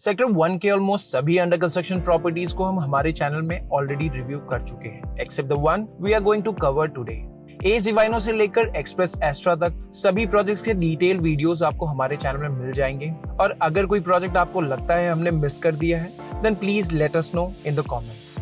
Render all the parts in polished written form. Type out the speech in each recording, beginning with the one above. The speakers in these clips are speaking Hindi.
सेक्टर 1 के ऑलमोस्ट सभी अंडर कंस्ट्रक्शन प्रॉपर्टीज को हम हमारे चैनल में ऑलरेडी रिव्यू कर चुके हैं, except the one we are going to cover today. As Divino से लेकर एक्सप्रेस एस्ट्रा तक सभी प्रोजेक्ट्स के डिटेल वीडियोस आपको हमारे चैनल में मिल जाएंगे। और अगर कोई प्रोजेक्ट आपको लगता है हमने मिस कर दिया है, then please let us know in the comments.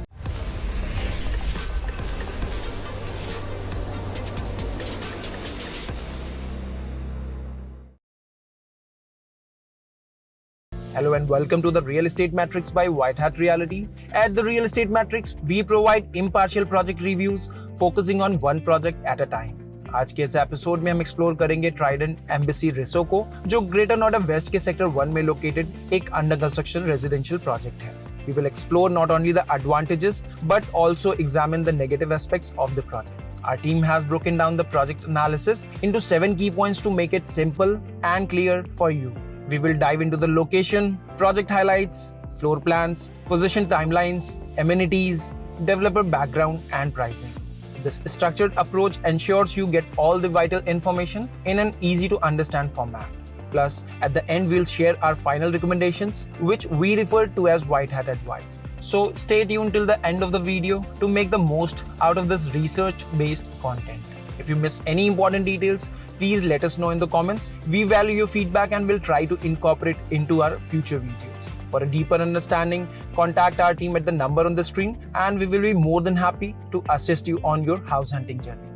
Hello and welcome to the Real Estate Matrix by White Hat Reality. At the Real Estate Matrix, we provide impartial project reviews focusing on one project at a time. आज के इस एपिसोड में हम एक्सप्लोर करेंगे ट्राइडेंट एम्बेसी रिसो को, जो ग्रेटर नोएडा वेस्ट के सेक्टर 1 में लोकेटेड एक अंडर कंस्ट्रक्शन रेजिडेंशियल प्रोजेक्ट है। We will explore not only the advantages but also examine the negative aspects of the project. Our team has broken down the project analysis into 7 key points to make it simple and clear for you. We will dive into the location, project highlights, floor plans, position timelines, amenities, developer background, and pricing. This structured approach ensures you get all the vital information in an easy to understand format. Plus, at the end, we'll share our final recommendations, which we refer to as White Hat Advice. So stay tuned till the end of the video to make the most out of this research-based content. If you miss any important details, please let us know in the comments. We value your feedback and will try to incorporate into our future videos. For a deeper understanding, contact our team at the number on the screen and we will be more than happy to assist you on your house hunting journey.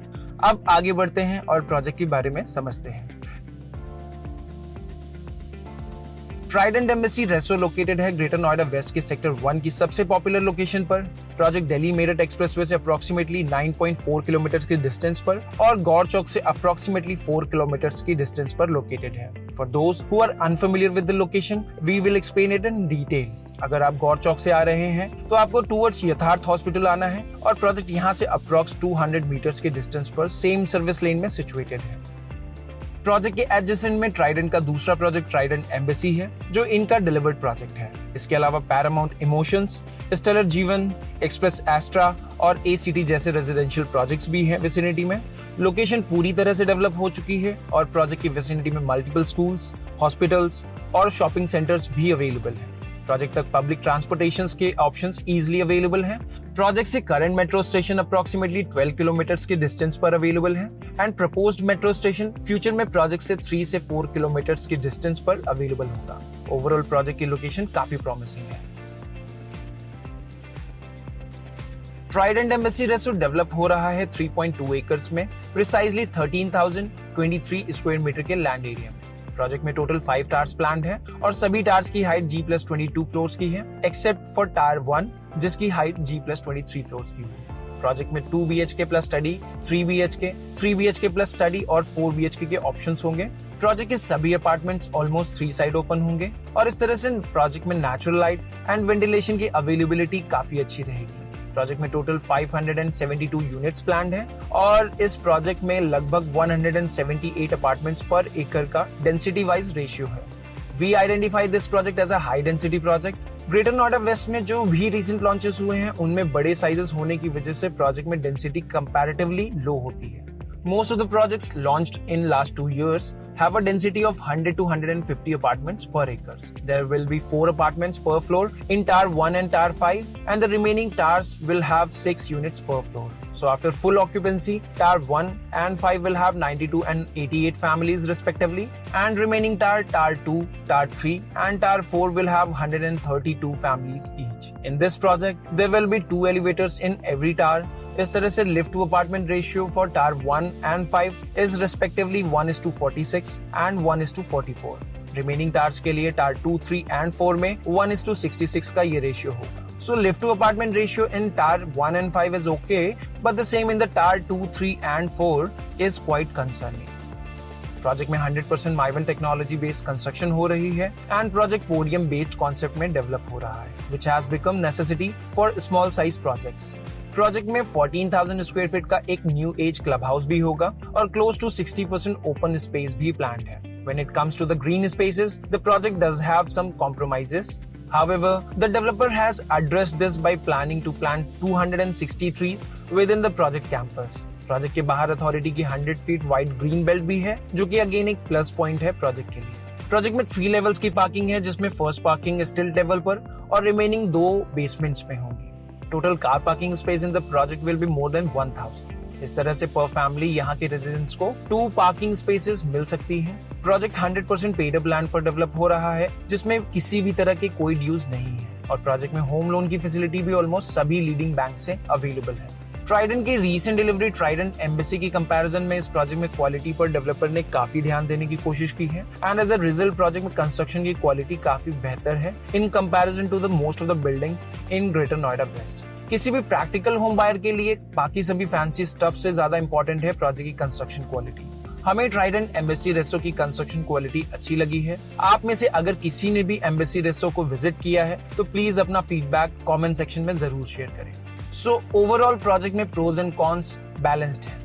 अब आगे बढ़ते हैं और प्रोजेक्ट के बारे में समझते हैं। ट्राइडेंट एम्बेसी रेसो लोकेटेड है ग्रेटर नोएडा वेस्ट के सेक्टर 1 की सबसे पॉपुलर लोकेशन पर। प्रोजेक्ट दिल्ली मेरठ एक्सप्रेसवे से अप्रोक्सीमेटली 9.4 किलोमीटर की डिस्टेंस पर और गौर चौक से अप्रोक्सीमेटली 4 किलोमीटर की डिस्टेंस पर लोकेटेड है। For those who are unfamiliar with the location, we will explain it in detail. अगर आप गौर चौक से आ रहे हैं तो आपको टुवर्ड्स यथार्थ हॉस्पिटल आना है और प्रोजेक्ट यहाँ से अप्रोक्स 200 मीटर्स के डिस्टेंस पर सेम सर्विस लेन में सिचुएटेड है। प्रोजेक्ट के एडजेसेंट में ट्राइडेंट का दूसरा प्रोजेक्ट ट्राइडेंट एम्बेसी है, जो इनका डिलीवर्ड प्रोजेक्ट है। इसके अलावा पैरामाउंट इमोशंस, स्टेलर जीवन, एक्सप्रेस एस्ट्रा और एसीटी जैसे रेजिडेंशियल प्रोजेक्ट्स भी हैं विसिनिटी में। लोकेशन पूरी तरह से डेवलप हो चुकी है और प्रोजेक्ट की विसिनिटी में मल्टीपल स्कूल्स, हॉस्पिटल्स और शॉपिंग सेंटर्स भी अवेलेबल हैं। प्रोजेक्ट तक पब्लिक ट्रांसपोर्टेशन के ऑप्शंस इजीली अवेलेबल हैं। प्रोजेक्ट से current metro station approximately 12 kilometres के डिस्टेंस पर अवेलेबल है and proposed metro station future में प्रोजेक्ट से 3 से 4 किलोमीटर्स के डिस्टेंस पर अवेलेबल होगा। ओवरऑल प्रोजेक्ट की लोकेशन काफी प्रॉमिसिंग है। ट्राइडेंट एम्बेसी रेसो डेवलप हो रहा है 3.2 एकर्स में, प्रिसाइजली 13,023 स्क्वायर मीटर के लैंड एरिया में। प्रोजेक्ट में टोटल 5 टावर्स प्लान्ड है और सभी टावर्स की हाइट G+22 फ्लोर्स की है, एक्सेप्ट फॉर टावर 1 जिसकी हाइट G+23 फ्लोर्स की है। प्रोजेक्ट में 2 BHK plus study, 3 BHK plus study और 4 BHK के ऑप्शंस होंगे। प्रोजेक्ट के सभी अपार्टमेंट्स ऑलमोस्ट 3 साइड ओपन होंगे और इस तरह से प्रोजेक्ट में नेचुरल लाइट एंड वेंटिलेशन की अवेलेबिलिटी काफी अच्छी रहेगी। प्रोजेक्ट में टोटल 572 यूनिट्स प्लान्ड है और इस प्रोजेक्ट में लगभग 178 अपार्टमेंट्स पर एकड़ का डेंसिटी वाइज रेशियो है। We identify this project as a high density project. Greater Noida west में जो भी रिसेंट लॉन्चेस हुए हैं उनमें बड़े साइजेस होने की वजह से प्रोजेक्ट में डेंसिटी कंपैरेटिवली लो होती है। Most of the projects launched in last 2 years have a density of 100 to 150 apartments per acres. There will be 4 apartments per floor in Tower 1 and Tower 5 and the remaining towers will have 6 units per floor. So after full occupancy, Tower 1 and 5 will have 92 and 88 families respectively and remaining Tower 2, Tower 3 and Tower 4 will have 132 families each. In this project, there will be 2 elevators in every tower. इस तरह से lift to apartment ratio for tower 1 and 5 is respectively 1:46 and 1:44। Remaining towers के लिए टावर 2, 3 एंड 4 में 1:66 का ये रेशियो होगा। So lift to apartment ratio in Tower 1 and 5 is okay, but the same in the Tower 2, 3 and 4 is quite concerning. Project में 100% माइवन टेक्नोलॉजी बेस्ड कंस्ट्रक्शन हो रही है and project podium based concept में डेवलप हो रहा है, which has become necessity for small size projects. Project में 14,000 स्क्वायर फीट का एक न्यू एज क्लब हाउस भी होगा और क्लोज टू 60% ओपन स्पेस भी प्लान्ड है। When it comes to the green spaces, the project does have some compromises. However, the developer has addressed this by planning to plant 260 trees within the project campus. Project के बाहर अथॉरिटी की 100 फीट वाइड ग्रीन बेल्ट भी है, जो कि अगेन एक प्लस पॉइंट है प्रोजेक्ट के लिए। प्रोजेक्ट में 3 लेवल्स की पार्किंग है, जिसमें फर्स्ट पार्किंग स्टिल्ट लेवल पर और रिमेनिंग 2 बेसमेंट्स में होंगी। Total car parking space in the project will be more than 1000। इस तरह से पर फैमिली यहाँ के रेजिडेंट्स को 2 पार्किंग स्पेसेस मिल सकती हैं। प्रोजेक्ट 100% पेड अप लैंड पर डेवलप हो रहा है, जिसमें किसी भी तरह के कोई ड्यूज नहीं है और प्रोजेक्ट में होम लोन की फैसिलिटी भी ऑलमोस्ट सभी लीडिंग बैंक से अवेलेबल है। ट्राइडेंट की रीसेंट डिलीवरी ट्राइडेंट एम्बेसी की कंपैरिजन में इस प्रोजेक्ट में क्वालिटी पर डेवलपर ने काफी ध्यान देने की कोशिश की है and as a result project में कंस्ट्रक्शन की क्वालिटी काफी बेहतर है in comparison to the most of the buildings in Greater Noida west. किसी भी प्रैक्टिकल होम बायर के लिए बाकी सभी फैंसी स्टफ से ज्यादा इंपॉर्टेंट है प्रोजेक्ट की कंस्ट्रक्शन क्वालिटी। हमें ट्राइडेंट एम्बेसी रेस्टो की कंस्ट्रक्शन क्वालिटी अच्छी लगी है। आप में से अगर किसी ने भी एम्बेसी रेस्टो को विजिट किया है तो प्लीज अपना फीडबैक कमेंट सेक्शन में जरूर शेयर करें। सो ओवरऑल प्रोजेक्ट में प्रोज एंड कॉन्स बैलेंस्ड है।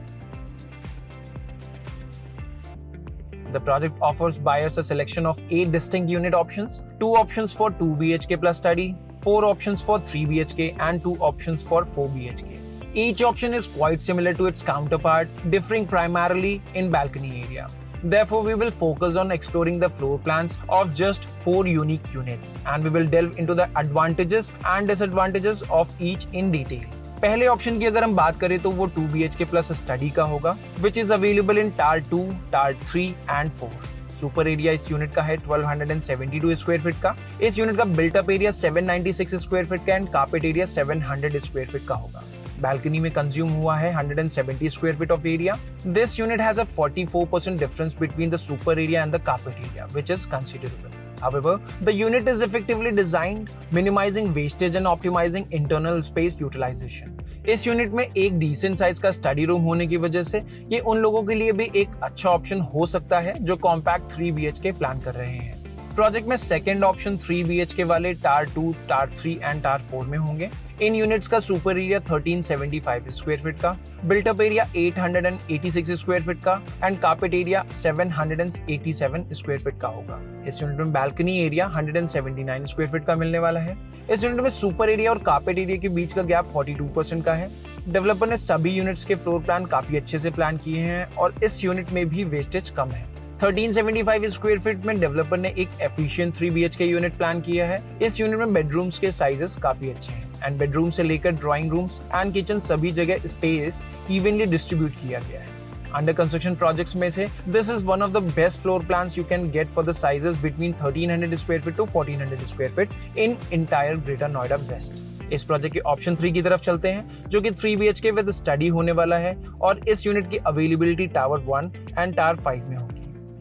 The project offers buyers a selection of 8 distinct unit options, 2 options for 2 BHK plus study, 4 options for 3 BHK and 2 options for 4 BHK. Each option is quite similar to its counterpart, differing primarily in balcony area. Therefore, we will focus on exploring the floor plans of just 4 unique units and we will delve into the advantages and disadvantages of each in detail. पहले ऑप्शन की अगर हम बात करें तो वो 2 BHK प्लस स्टडी का होगा, which is available in tar 2, tar 3 and 4। Super area इस यूनिट का है 1272 स्क्वायर फीट का। इस यूनिट का बिल्टअप एरिया 796 स्क्वायर फीट का and carpet area 700 square feet का होगा। बैल्कनी में कंज्यूम हुआ है 170 square feet of area. This unit has a 44% difference between the super area and the carpet area, which is considerable. However, the unit is effectively designed, minimizing wastage and optimizing internal space utilization. इस यूनिट में एक डिसेंट साइज का स्टडी रूम होने की वजह से ये उन लोगों के लिए भी एक अच्छा ऑप्शन हो सकता है जो कॉम्पैक्ट 3 BHK प्लान कर रहे हैं। प्रोजेक्ट में सेकंड ऑप्शन 3 BHK वाले टार 2, टार 3 एंड टार 4 में होंगे। इन यूनिट्स का सुपर एरिया 1375 स्क्वायर फीट का, बिल्टअप एरिया 886 स्क्वायर फीट का and carpet area 787 square feet का होगा। इस यूनिट में बैल्कनी एरिया 179 स्क्वायर फीट का मिलने वाला है। इस यूनिट में सुपर एरिया और कार्पेट एरिया के बीच का गैप 42% का है। डेवलपर ने सभी यूनिट्स के फ्लोर प्लान काफी अच्छे से प्लान किए हैं और इस यूनिट में भी वेस्टेज कम है। 1375 स्क्वायर फीट में डेवलपर ने एक एफिशिएंट 3 BHK यूनिट प्लान किया है। इस यूनिट में बेडरूम्स के साइजेस काफी अच्छे हैं एंड बेडरूम से लेकर ड्राइंग रूम्स एंड किचन सभी जगह स्पेस इवनली डिस्ट्रीब्यूट किया गया है। अंडर कंस्ट्रक्शन प्रोजेक्ट्स में से this is one of the best floor plans you can get for the sizes between 1300 square feet to 1400 square feet in entire Greater Noida west. इस प्रोजेक्ट के ऑप्शन 3 की तरफ चलते हैं जो कि 3 BHK विद स्टडी होने वाला है और इस यूनिट की अवेलेबिलिटी टावर 1 एंड टावर 5 में होगी।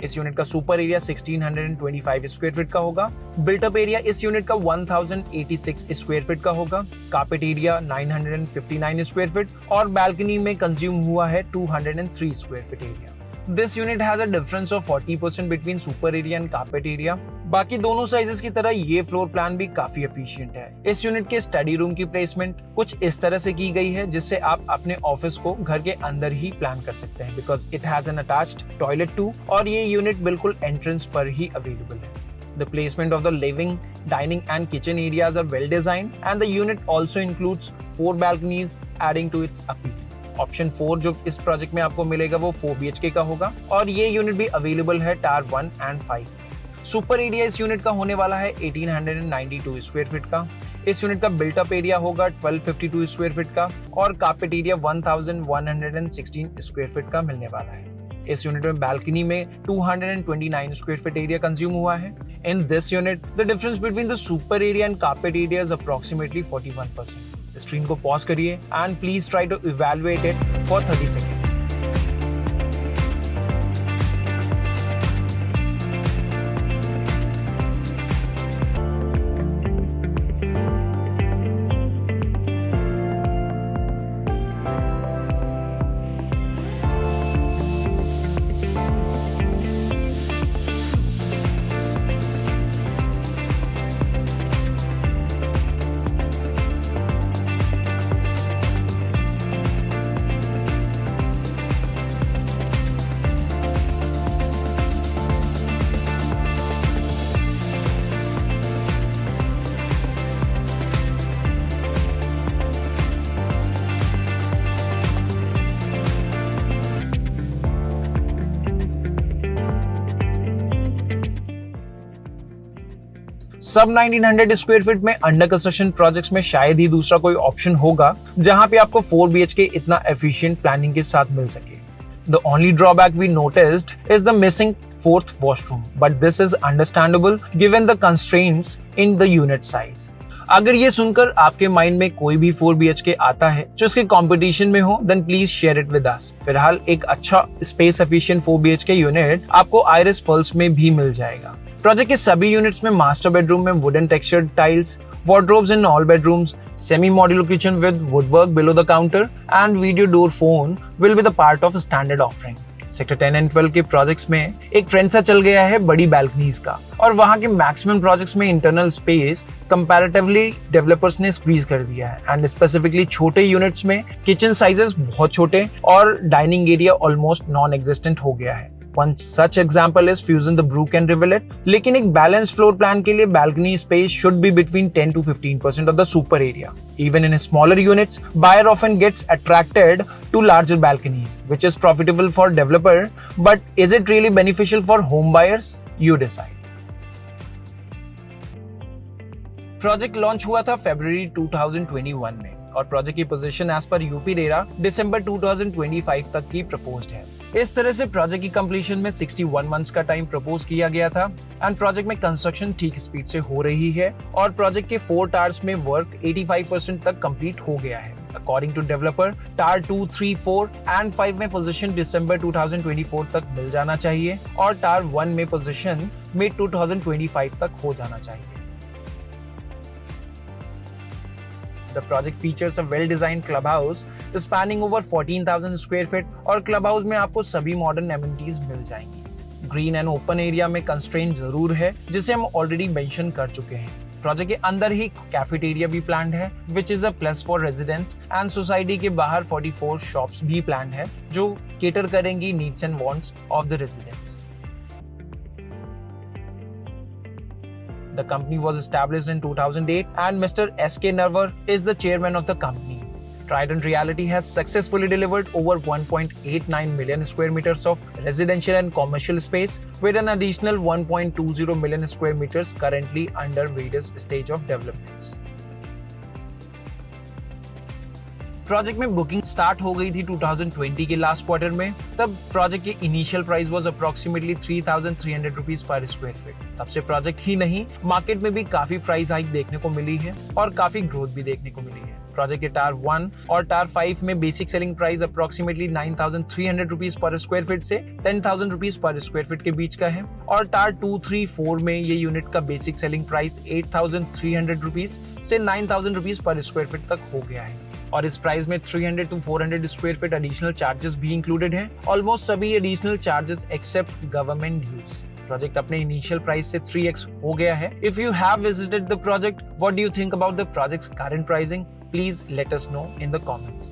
इस यूनिट का सुपर एरिया 1625 स्क्वायर फीट का होगा। बिल्टअप एरिया इस यूनिट का 1086 स्क्वायर फीट का होगा। कार्पेट एरिया 959 स्क्वायर फीट और बैल्कनी में कंज्यूम हुआ है 203 square feet area. This unit has a difference of 40% between super area and carpet area. बाकी दोनों साइजेस की तरह ये फ्लोर प्लान भी काफी एफिशिएंट है। इस यूनिट के स्टडी रूम की प्लेसमेंट कुछ इस तरह से की गई है जिससे आप अपने ऑफिस को घर के अंदर ही प्लान कर सकते हैं because it has an attached toilet too और ये यूनिट बिल्कुल एंट्रेंस पर ही अवेलेबल है। The placement of the living, dining and kitchen areas are well designed and the unit also includes 4 balconies adding to its appeal. Option 4 जो इस प्रोजेक्ट में आपको मिलेगा वो 4 BHK का होगा और ये यूनिट भी अवेलेबल है टार 1 एंड 5। सुपर एरिया इस यूनिट का होने वाला है 1892 स्क्वायर फीट का। इस यूनिट का बिल्टअप एरिया होगा 1252 स्क्वायर फीट का और कार्पेट एरिया 1116 स्क्वायर फीट का मिलने वाला है। इस यूनिट में बैल्कनी में 229 स्क्वायर फीट एरिया कंज्यूम हुआ है। In this unit the difference between the super area and carpet area is approximately 41%। Screen को पॉज करिए and please try to evaluate it for 30 seconds. सब 1900 स्क्वायर फीट में अंडर कंस्ट्रक्शन प्रोजेक्ट्स में शायद ही दूसरा कोई ऑप्शन होगा जहां पे आपको 4 BHK इतना एफिशिएंट प्लानिंग के साथ मिल सके। The only drawback we noticed is the missing 4th washroom, but this is understandable given the constraints in the unit size. अगर ये सुनकर आपके माइंड में कोई भी 4 BHK आता है जो इसके कंपटीशन में हो, then please share it with us. फिलहाल एक अच्छा स्पेस एफिशिएंट 4 BHK यूनिट आपको आइरिस पल्स में भी मिल जाएगा। प्रोजेक्ट के सभी यूनिट्स में मास्टर बेडरूम में wooden textured tiles, wardrobes in all bedrooms, semi-modular kitchen with woodwork below the counter, and video door phone will be the part of a standard offering. Sector 10 and 12 के प्रोजेक्ट्स में एक ट्रेंड सा चल गया है बड़ी बैल्कनीज का, और वहां के मैक्सिमम प्रोजेक्ट्स में इंटरनल स्पेस कंपैरेटिवली डेवलपर्स ने स्क्वीज कर दिया है, एंड स्पेसिफिकली छोटे यूनिट्स में किचन साइजेस बहुत छोटे और dining area almost non existent हो गया है। One such example is Fusion the Brook and Rivulet. लेकिन एक बैलेंस्ड फ्लोर प्लान के लिए balcony space should be between 10 to 15% of the super area. Even in smaller units, buyer often gets attracted to larger balconies, which is profitable for developer. But is it really beneficial for home buyers? You decide. Project launch हुआ था फरवरी 2021 में, और प्रोजेक्ट की पोजीशन एज पर यूपी रेरा दिसंबर 2025 तक की प्रपोज्ड है। इस तरह से प्रोजेक्ट की कंप्लीशन में 61 मंथ्स का टाइम प्रपोज किया गया था, एंड प्रोजेक्ट में कंस्ट्रक्शन ठीक स्पीड से हो रही है, और प्रोजेक्ट के 4 टावर्स में वर्क 85% तक कंप्लीट हो गया है। According to developer, tower 2, 3, 4 and 5 में पोजीशन दिसंबर 2024 तक मिल जाना चाहिए, और टावर 1 में पोजीशन मिड 2025 तक हो जाना चाहिए। The project features a well-designed clubhouse spanning over 14,000 square feet, और clubhouse में आपको सभी modern amenities मिल जाएंगी। Green and open area में constraint जरूर है, जिसे हम already mention कर चुके हैं। प्रोजेक्ट के अंदर ही कैफेटेरिया भी प्लान्ड है, which is a plus for residents, and society के बाहर 44 shops भी प्लान्ड है, जो cater करेंगी needs and wants of the residents. The company was established in 2008, and Mr. S.K. Narwar is the chairman of the company. Trident Realty has successfully delivered over 1.89 million square meters of residential and commercial space, with an additional 1.20 million square meters currently under various stage of developments. Project में बुकिंग स्टार्ट हो गई थी 2020 के लास्ट क्वार्टर में। तब प्रोजेक्ट की initial price was approximately 3,300 rupees per square feet. तब से प्रोजेक्ट ही नहीं, मार्केट में भी काफी प्राइस हाइक देखने को मिली है और काफी ग्रोथ भी देखने को मिली है। प्रोजेक्ट के टावर 1 और टावर 5 में basic selling price approximately 9,300 rupees per square feet से 10,000 रुपीज पर स्क्वायर फीट के बीच का है, और टावर 2, 3, 4 में ये यूनिट का बेसिक सेलिंग प्राइस 8,300 रुपीज से 9,000 रुपीज पर स्क्वायर फीट तक हो गया है, और इस प्राइस में 300 to 400 square feet additional charges भी इंक्लूडेड हैं। ऑलमोस्ट सभी additional charges except government dues. Project अपने इनिशियल प्राइस से 3x हो गया है। If you have visited the project, what do you think about the projects current pricing? Please let us know in the comments.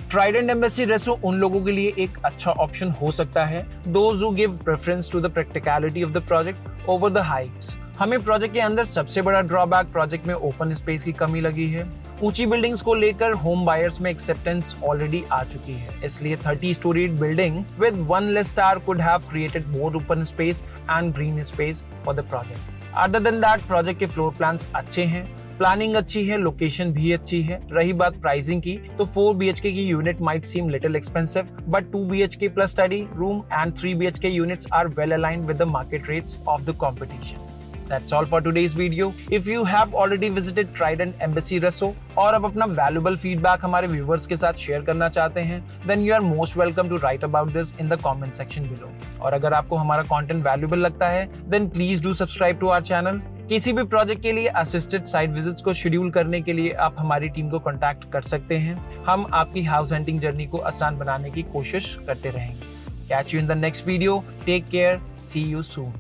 Trident Embassy Reso उन लोगों के लिए एक अच्छा ऑप्शन हो सकता है, those who give preference to the practicality of the project over the hypes. हमें प्रोजेक्ट के अंदर सबसे बड़ा ड्रॉबैक प्रोजेक्ट में ओपन स्पेस की कमी लगी है। ऊंची बिल्डिंग्स को लेकर होम बायर्स में एक्सेप्टेंस ऑलरेडी आ चुकी है, इसलिए 30 storey building with 1 less star could have created more open space and green space for the project. Other than that, project के फ्लोर प्लान्स अच्छे हैं, प्लानिंग अच्छी है, लोकेशन भी अच्छी है। रही बात प्राइसिंग की, तो 4 BHK की unit might seem little expensive, but 2 BHK plus study room and 3 BHK units are well aligned with the market rates of the competition. That's all for today's video. If you have already visited Trident Embassy Reso और अब अपना valuable feedback हमारे viewers के साथ share करना चाहते हैं, then you are most welcome to write about this in the comment section below. और अगर आपको हमारा content valuable लगता है, then please do subscribe to our channel. किसी भी प्रोजेक्ट के लिए असिस्टेड साइट विजिट्स को शेड्यूल करने के लिए आप हमारी टीम को कांटेक्ट कर सकते हैं। हम आपकी हाउस हंटिंग जर्नी को आसान बनाने की कोशिश करते रहेंगे। Catch you in the next video. Take care. See you soon.